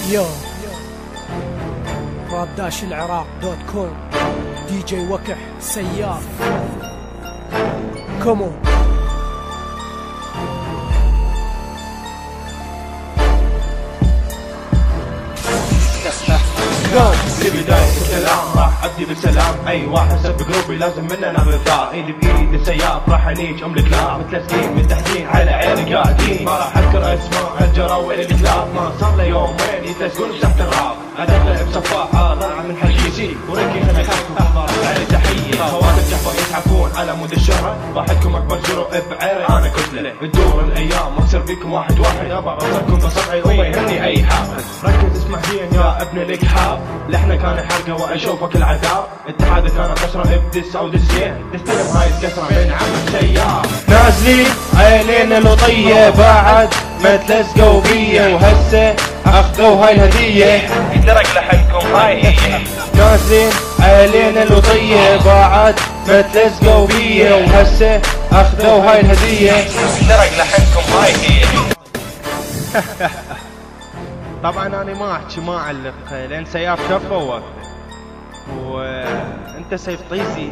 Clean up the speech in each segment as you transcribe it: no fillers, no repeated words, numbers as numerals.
يو راب-العراق.com دي جي وكح سياف كومون. لبداية الكلام راح ابدي بالسلام، اي واحد سب جروبي لازم مننا غثاء، ايدي بايدي سياف راح انيج كلاب متلسكين متحدين على عيني قاعدين، ما راح اذكر اسماء هالجراويل الكلاب، ما صار له يومين يتلسكون تحت الراب، ادخل بسفاحة ضاع من حديثي وركي هنا احضر علي تحية، خواتم جحفة يزحفون على مود الشهرة، واحدكم اكبر جرؤ بعيري انا كتلة، تدور الايام واكسر بيكم واحد واحد، ابى اوصلكم بصبعي وما يهمني اي حافظ، ركز اسمع زين يا ابن الاكحاف، لحنا كان حرقه واشوفك العذاب، اتحاد كان كسره ابدس او دسين، تستلم هاي الكسره من عمك سياف، نازلين عينينا لطيه بعد ما تلزقوا بيه، وهسه اخذوا هاي الهديه، درق لحنكم هاي هي، نازلين عينينا لطيه بعد ما تلزقوا بيه، وهسه اخذوا هاي الهديه، درق لحنكم هاي هي. طبعا انا ما احكي ما اعلق لان سياف كفه ووقفه، وانت سيف طيزي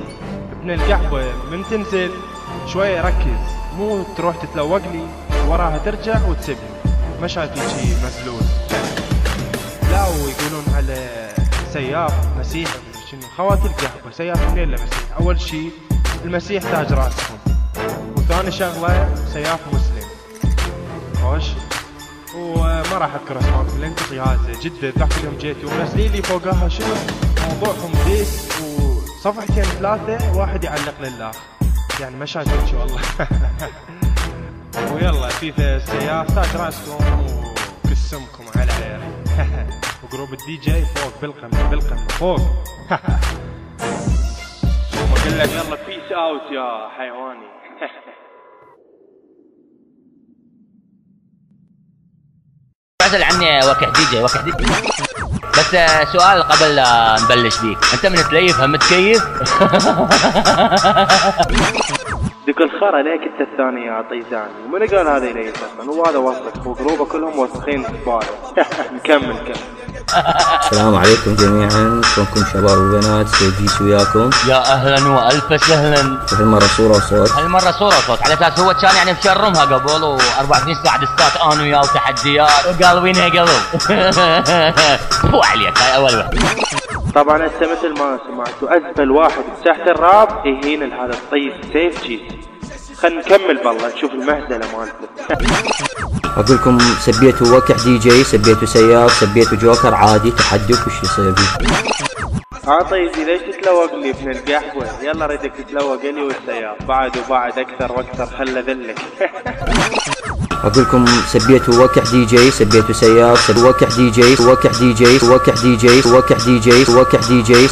ابن القحبه من تنزل شويه ركز، مو تروح تتلوق لي وراها ترجع وتسبني، ما شايفين شي مسلول. لا ويقولون على سياف مسيح شنو خوات القحبه، سياف منين لمسيح؟ اول شي المسيح تاج راسهم، وثاني شغله سياف مسلم خوش، وما راح اذكر اسماءكم لان هذا جدا ذاك اليوم جيتوا ومنزلين لي فوقها شنو موضوعهم ديس وصفحتين ثلاثه واحد يعلق لله، يعني ما شايفين شو والله. ويلا في سياف تاج راسكم وكسمكم على عيري. وجروب الدي جي فوق بالقمه فوق. ما اقول لك يلا بيس اوت يا حيواني. اعزل عني وكح دي جي بس سؤال قبل لا نبلش بيك، انت من تليف هم تكيف؟ ديك الخرا ليك انت الثاني يا طيزاني، ومن قال هذا يليف اصلا؟ وهذا وسخ وجروبه كلهم وسخين زباله. نكمل. السلام عليكم جميعا، شلونكم شباب وبنات؟ سيجيس وياكم. يا اهلا والف سهلا. هالمرة صورة وصوت. هالمرة صورة وصوت، على اساس هو كان يعني مشرمها قبل و24 ساعة دستات انا وياه وتحديات وقال وينها قلب. فو عليك هاي اول وحدة. طبعا هسه مثل ما سمعتوا اسفل واحد بساحة الراب يهين لهذا الطيب سيف جيس. خلينا نكمل بالله نشوف المهزلة مالته. اقول لكم سبيتوا وكح دي جي، سبيتوا سياف، سبيتوا جوكر، عادي تحدوك وش يصير بيه؟ طيزي ليش تتلوق لي ابن القحوة؟ يلا ريدك تتلوق لي والسياف، بعد وبعد اكثر واكثر خله ذلك. اقول لكم سبيتوا وكح دي جي، سبيتوا سياف، وكح دي جي، وكح دي جي، وكح دي جي، وكح دي جي، وكح دي جي.